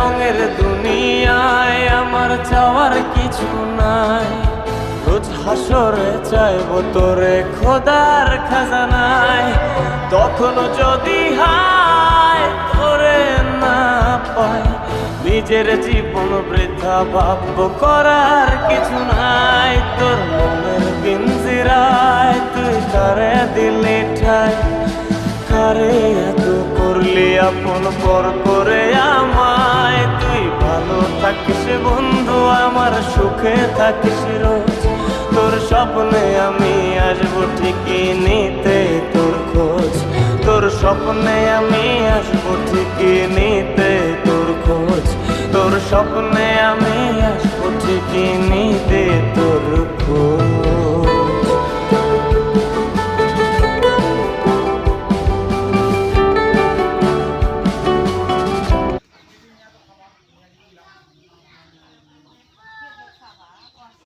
রঙের দুনিয়ায় আমার চাওয়ার কিছু নাই। রোজ হাসরে চাইব তোরে খোদার খাজানায়, তখনও যদি হায় তোরে না পাই, নিজের জীবন বৃথা ভাব্য করার কিছু নাই। তোর মনের পিঞ্জিরায় তুই কারে দিলি ঠাই, কারে এত করলি আপন পর করে আমায়। তুই ভালো থাকিস বন্ধু, আমার সুখে থাকিস রোজ। তোর স্বপ্নে আমি আসবো ঠিকই নিতে তোর খোঁজ, তোর স্বপ্নে আমি আসবো ঠিকই নিতে